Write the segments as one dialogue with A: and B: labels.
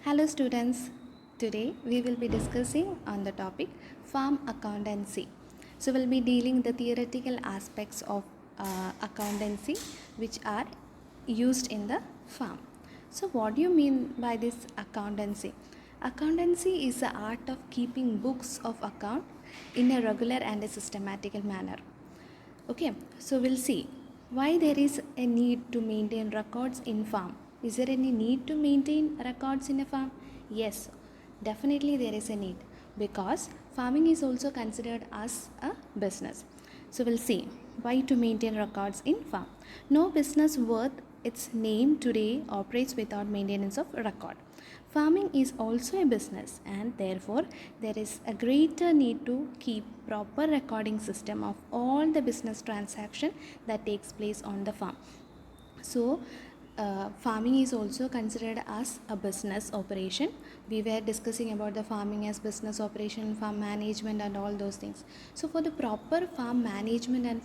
A: Hello students, today we will be discussing on the topic farm accountancy. So we'll be dealing the theoretical aspects of accountancy which are used in the farm. So what do you mean by this accountancy? Accountancy is the art of keeping books of account in a regular and a systematical manner. Okay, so we'll see why there is a need to maintain records in farm. Is there any need to maintain records in a farm? Yes, definitely there is a need because farming is also considered as a business. So we'll see why to maintain records in farm. No business worth its name today operates without maintenance of record. Farming is also a business and therefore there is a greater need to keep proper recording system of all the business transaction that takes place on the farm. So farming is also considered as a business operation. We were discussing about the farming as business operation, farm management and all those things. So for the proper farm management and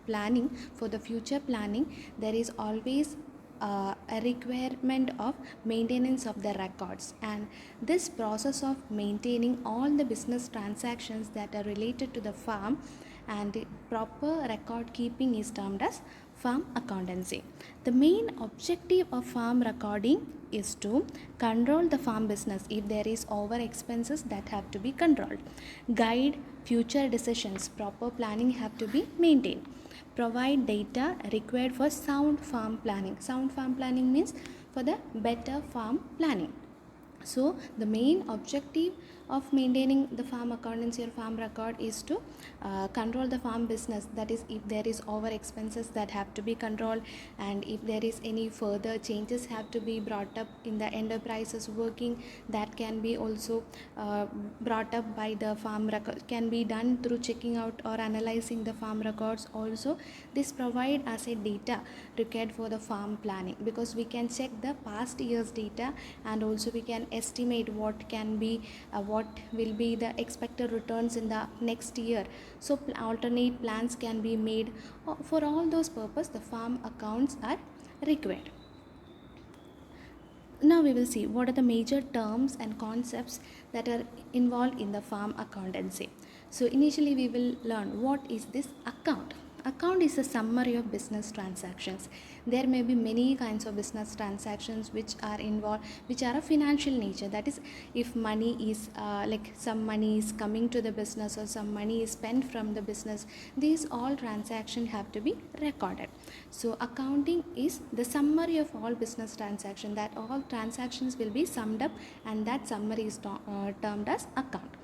A: planning, for the future planning, there is always a requirement of maintenance of the records, and this process of maintaining all the business transactions that are related to the farm and proper record keeping is termed as farm accountancy. The main objective of farm recording is to control the farm business if there is over expenses that have to be controlled, guide future decisions, proper planning have to be maintained, provide data required for sound farm planning. Sound farm planning means for the better farm planning. So the main objective of maintaining the farm accountancy or farm record is to control the farm business. That is, if there is over expenses that have to be controlled, and if there is any further changes have to be brought up in the enterprises working, that can be also brought up by the farm record, can be done through checking out or analyzing the farm records. Also this provide as a data required for the farm planning, because we can check the past year's data and also we can estimate what can be what will be the expected returns in the next year. So alternate plans can be made. For all those purposes the farm accounts are required. Now we will see what are the major terms and concepts that are involved in the farm accountancy. So initially we will learn what is this account. Account is a summary of business transactions. There may be many kinds of business transactions which are involved, which are of financial nature. That is, if money is like some money is coming to the business or some money is spent from the business, these all transactions have to be recorded. So accounting is the summary of all business transactions, that all transactions will be summed up, and that summary is termed as account.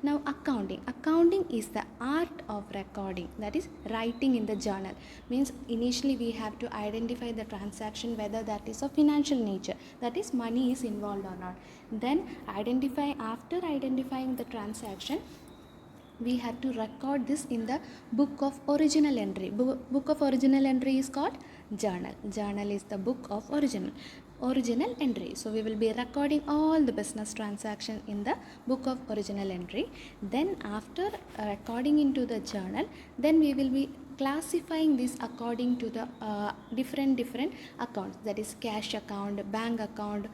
A: Now accounting is the art of recording, that is writing in the journal. Means initially we have to identify the transaction, whether that is of financial nature, that is money is involved or not. Then after identifying the transaction, we have to record this in the book of original entry. Book of original entry is called journal. Journal is the book of original entry. So we will be recording all the business transaction in the book of original entry. Then after recording into the journal, then we will be classifying this according to the different accounts, that is cash account, bank account,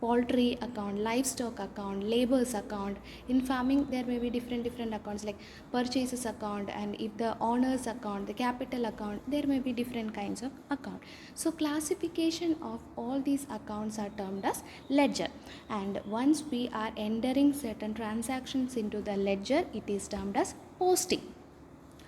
A: poultry account, livestock account, labor's account. In farming there may be different accounts like purchases account, and if the owner's account, the capital account, there may be different kinds of account. So classification of all these accounts are termed as ledger, and once we are entering certain transactions into the ledger, it is termed as posting.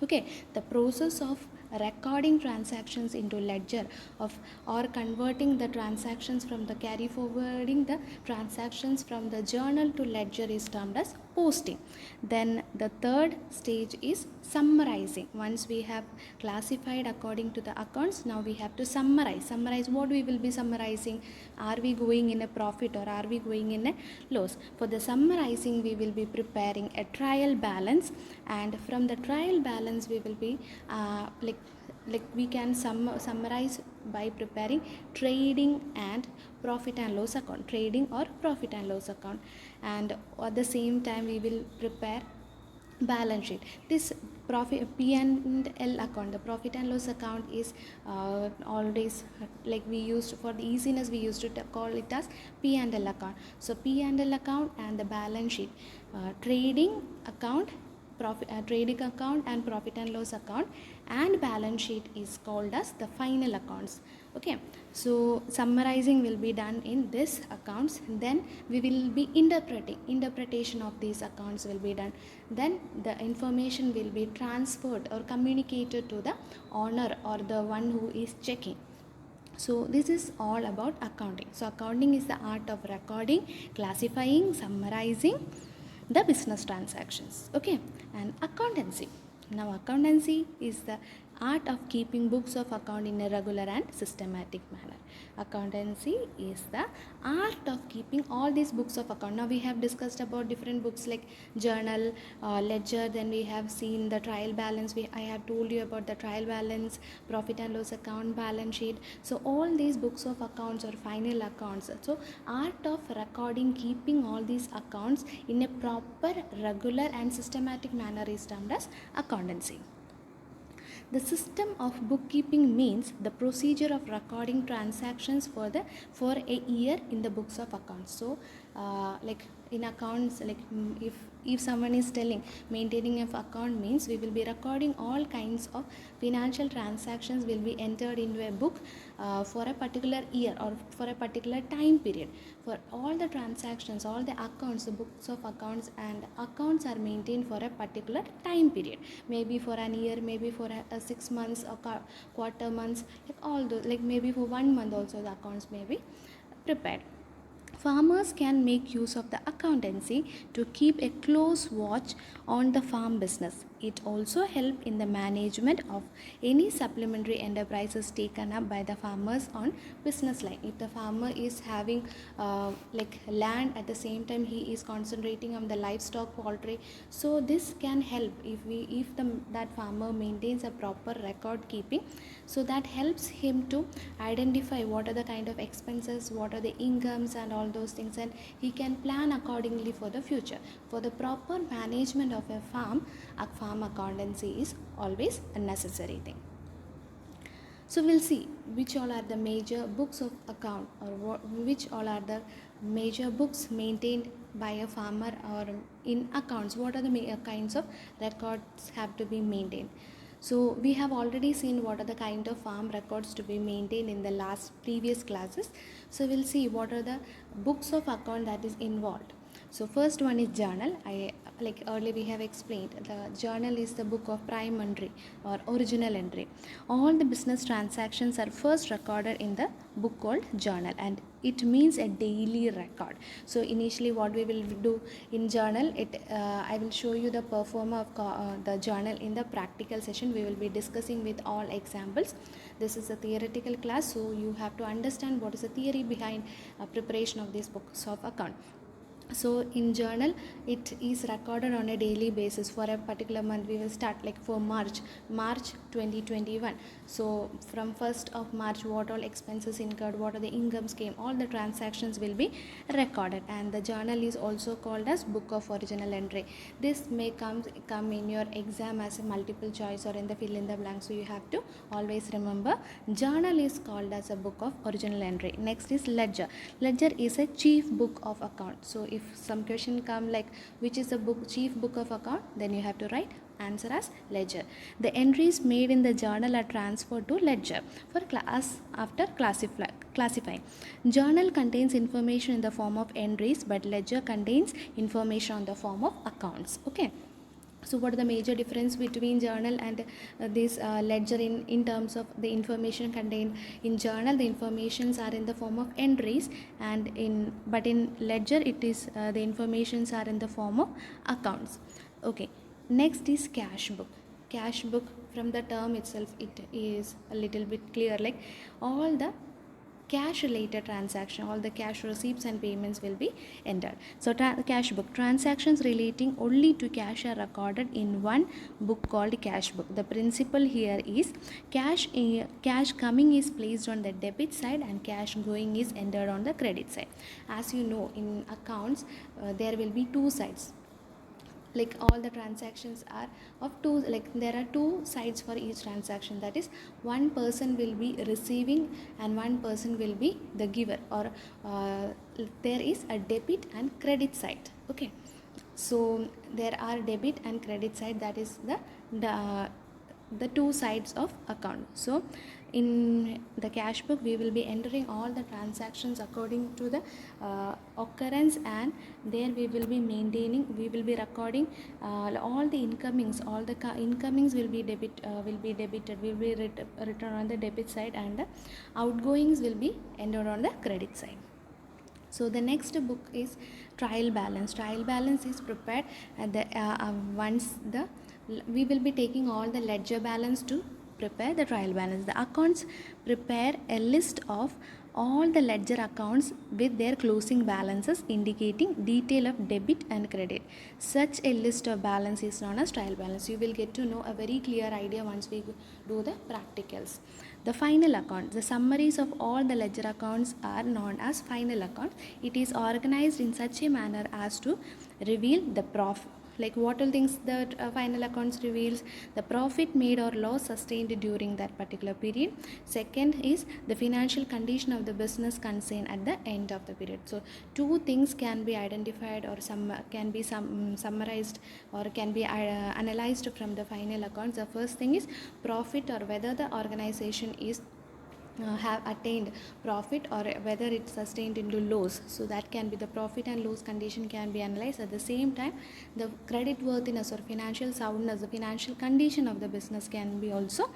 A: Okay, the process of recording transactions into ledger of or converting the transactions from the carry forwarding the transactions from the journal to ledger is termed as posting. Then the third stage is summarizing. Once we have classified according to the accounts, now we have to summarize what we will be summarizing. Are we going in a profit or are we going in a loss? For the summarizing we will be preparing a trial balance, and from the trial balance we will be we can summarize by preparing trading and profit and loss account, trading or profit and loss account. And at the same time we will prepare balance sheet. This profit P and L account, the profit and loss account is always like we used for the easiness we used to call it as P and L account. So P and L account and the balance sheet, trading account, trading account and profit and loss account and balance sheet is called as the final accounts. Okay, so summarizing will be done in this accounts, then we will be interpretation of these accounts will be done, then the information will be transferred or communicated to the owner or the one who is checking. So this is all about accounting. So accounting is the art of recording, classifying, summarizing the business transactions. Okay, and accountancy. Now accountancy is the art of keeping books of account in a regular and systematic manner. Accountancy is the art of keeping all these books of account. Now we have discussed about different books like journal, ledger, then we have seen the trial balance. I have told you about the trial balance, profit and loss account, balance sheet. So all these books of accounts or final accounts. So art of recording, keeping all these accounts in a proper, regular and systematic manner is termed as accountancy. The system of bookkeeping means the procedure of recording transactions for a year in the books of accounts. So like in accounts, like if someone is telling maintaining of account means we will be recording all kinds of financial transactions will be entered into a book for a particular year or for a particular time period. For all the transactions, all the accounts, the books of accounts and accounts are maintained for a particular time period, maybe for an year, maybe for a 6 months or quarter months, like all those, like maybe for 1 month also the accounts may be prepared. Farmers can make use of the accountancy to keep a close watch on the farm business. It also helps in the management of any supplementary enterprises taken up by the farmers on business line. If the farmer is having like land, at the same time he is concentrating on the livestock, poultry, so this can help if that farmer maintains a proper record keeping, so that helps him to identify what are the kind of expenses, what are the incomes and all those things, and he can plan accordingly for the future. For the proper management of a farm accountancy is always a necessary thing. So we'll see which all are the major books of account, or which all are the major books maintained by a farmer or in accounts. What are the kinds of records have to be maintained? So we have already seen what are the kind of farm records to be maintained in the previous classes. So we'll see what are the books of account that is involved. So first one is journal. Like earlier we have explained, the journal is the book of prime entry or original entry. All the business transactions are first recorded in the book called journal, and it means a daily record. So initially what we will do in journal, I will show you the performer of the journal in the practical session. We will be discussing with all examples. This is a theoretical class, so you have to understand what is the theory behind preparation of these books of account. So in journal it is recorded on a daily basis. For a particular month we will start, like for March 2021. So from 1st of March, what all expenses incurred, what are the incomes came, all the transactions will be recorded, and the journal is also called as book of original entry. This may come in your exam as a multiple choice or in the fill in the blank, so you have to always remember journal is called as a book of original entry. Next is ledger. Ledger is a chief book of account. So if some question come like which is the chief book of account, then you have to write answer as ledger. The entries made in the journal are transferred to ledger for class after classifying. Journal contains information in the form of entries, but ledger contains information on the form of accounts. Okay. So what are the major difference between journal and this ledger in terms of the information contained? In journal the informations are in the form of entries, and in ledger it is the informations are in the form of accounts. Okay, next is cash book. Cash book, from the term itself it is a little bit clear, like all the cash related transaction, all the cash receipts and payments will be entered. So cash book, transactions relating only to cash are recorded in one book called cash book. The principle here is cash coming is placed on the debit side and cash going is entered on the credit side. As you know, in accounts there will be two sides. like all the transactions are of two, like there are two sides for each transaction, that is one person will be receiving and one person will be the giver, or uh, there is a debit and credit side. Okay, so there are debit and credit side, that is the two sides of account. So in the cash book we will be entering all the transactions according to the occurrence, and there we will be maintaining, we will be recording all the incomings, all the incomings will be debited, will be written on the debit side, and the outgoings will be entered on the credit side. So the next book is trial balance. Trial balance is prepared at the once the we will be taking all the ledger balance to prepare the trial balance. The accounts prepare a list of all the ledger accounts with their closing balances indicating detail of debit and credit. Such a list of balance is known as trial balance. You will get to know a very clear idea once we do the practicals. The final account. The summaries of all the ledger accounts are known as final account. It is organized in such a manner as to reveal the profit, like what all things the final accounts reveals: the profit made or loss sustained during that particular period. Second is the financial condition of the business concerned at the end of the period. So two things can be identified, or some can be summarized, or can be analyzed from the final accounts. The first thing is profit, or whether the organization is have attained profit, or whether it's sustained into loss. So that can be the profit and loss condition can be analyzed. At the same time, the credit worthiness or financial soundness, the financial condition of the business can be also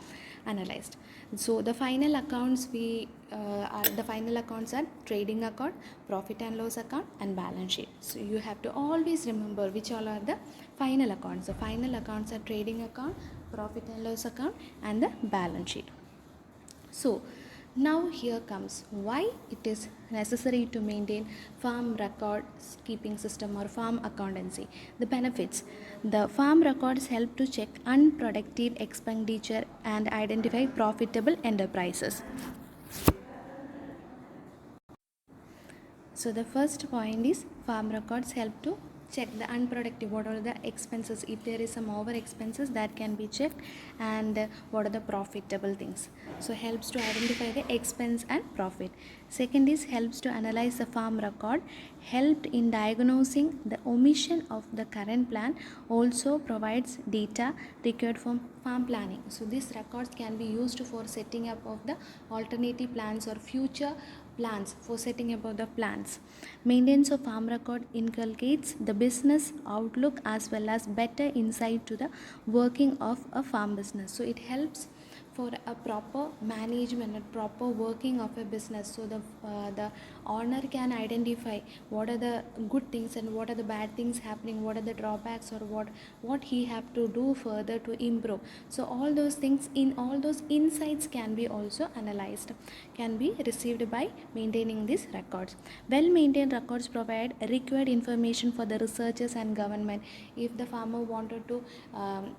A: analyzed. So the final accounts the final accounts are trading account, profit and loss account, and balance sheet. So you have to always remember which all are the final accounts. The final accounts are trading account, profit and loss account, and the balance sheet. So now here comes why it is necessary to maintain farm records keeping system or farm accountancy. The benefits: the farm records help to check unproductive expenditure and identify profitable enterprises. So the first point is farm records help to check the unproductive, what are the expenses, if there is some over expenses that can be checked, and what are the profitable things. So helps to identify the expense and profit. Second is helps to analyze the farm record, helped in diagnosing the omission of the current plan, also provides data required for farm planning. So these records can be used for setting up of the alternative plans or future plans, for setting up of the plans. Maintenance of farm record inculcates the business outlook as well as better insight to the working of a farm business. So it helps for a proper management and proper working of a business. So the owner can identify what are the good things and what are the bad things happening, what are the drawbacks, or what he have to do further to improve. So all those things, in all those insights can be also analyzed, can be received by maintaining these records. Well maintained records provide required information for the researchers and government. If the farmer wanted to um,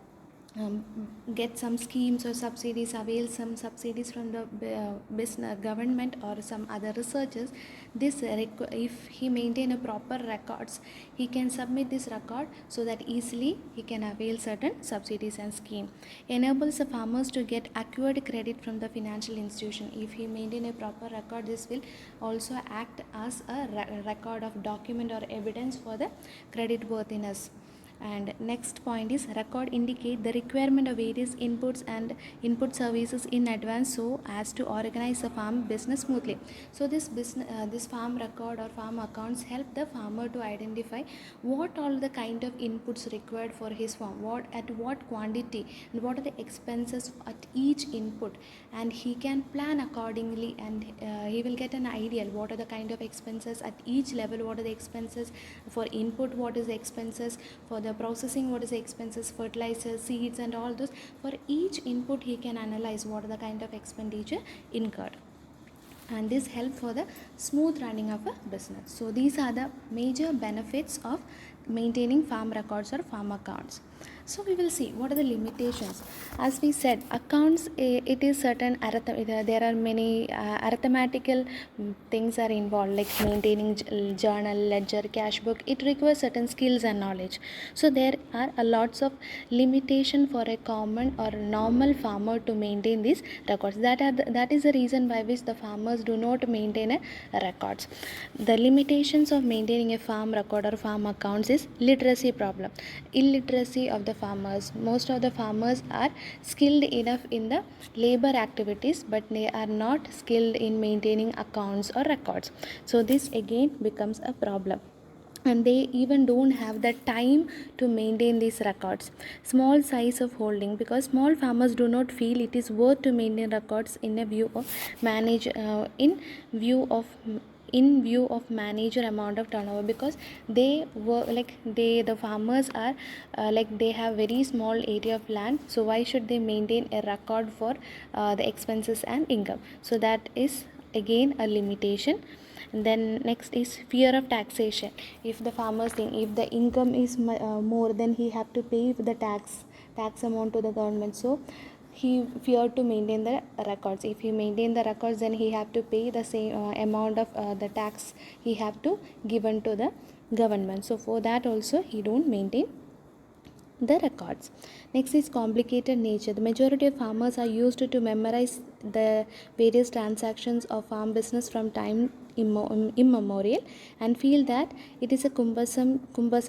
A: get some schemes or subsidies, avail some subsidies from the business government or some other researchers, if he maintain a proper records, he can submit this record so that easily he can avail certain subsidies and scheme. Enables the farmers to get accurate credit from the financial institution. If he maintain a proper record, this will also act as a record of document or evidence for the credit worthiness. And next point is record indicate the requirement of various inputs and input services in advance so as to organize the farm business smoothly. So this farm record or farm accounts help the farmer to identify what all the kind of inputs required for his farm, what quantity, and what are the expenses at each input, and he can plan accordingly, and he will get an idea what are the kind of expenses at each level, what are the expenses for input, what is the expenses for the processing, what is the expenses, fertilizers, seeds, and all those. For each input he can analyze what are the kind of expenditure incurred, and this help for the smooth running of a business. So these are the major benefits of maintaining farm records or farm accounts. So we will see what are the limitations. As we said, accounts, it is certain there are many arithmetical things are involved, like maintaining journal, ledger, cash book. It requires certain skills and knowledge. So there are a lots of limitation for a common or normal farmer to maintain these records. That is the reason by which the farmers do not maintain a records. The limitations of maintaining a farm record or farm accounts is literacy problem. Illiteracy of the farmers. Most of the farmers are skilled enough in the labor activities, but they are not skilled in maintaining accounts or records. So this again becomes a problem, and they even don't have the time to maintain these records. Small size of holding, because small farmers do not feel it is worth to maintain records in a view of manage view of in view of manager amount of turnover, because they were like the farmers are like they have very small area of land, so why should they maintain a record for the expenses and income? So that is again a limitation. And then next is fear of taxation. If the farmers think if the income is more, then he have to pay the tax amount to the government, so he feared to maintain the records. If he maintain the records, then he have to pay the same amount of the tax he have to given to the government. So for that also he don't maintain the records. Next is complicated nature. The majority of farmers are used to memorize the various transactions of farm business from time immemorial, and feel that it is a cumbersome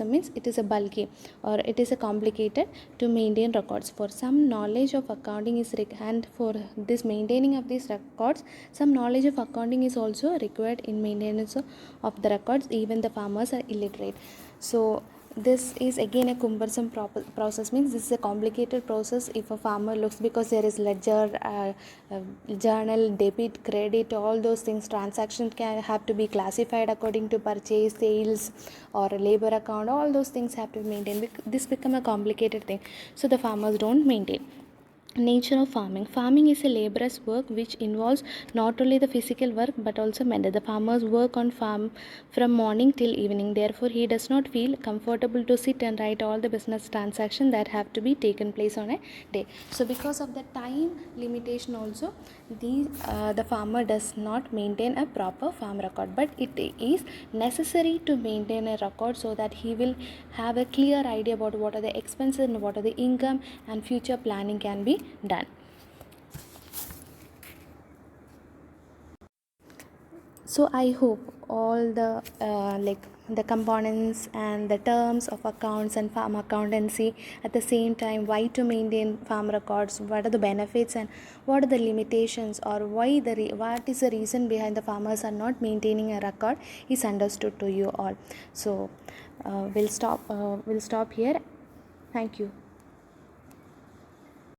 A: means it is a bulky or it is a complicated to maintain records. For some knowledge of accounting is and for this maintaining of these records, some knowledge of accounting is also required in maintenance of the records. Even the farmers are illiterate. So this is again a cumbersome process, means this is a complicated process if a farmer looks, because there is ledger, journal, debit, credit, all those things, transactions can have to be classified according to purchase, sales or labor account, all those things have to be maintained. This become a complicated thing, so the farmers don't maintain. Nature of farming. Farming is a laborious work which involves not only the physical work but also mental. The farmers work on farm from morning till evening. Therefore, he does not feel comfortable to sit and write all the business transactions that have to be taken place on a day. So, because of the time limitation, also the farmer does not maintain a proper farm record. But it is necessary to maintain a record so that he will have a clear idea about what are the expenses and what are the income, and future planning can be done. So I hope all the components and the terms of accounts and farm accountancy, at the same time why to maintain farm records, what are the benefits and what are the limitations, or what is the reason behind the farmers are not maintaining a record, is understood to you all. So we'll stop here. Thank you.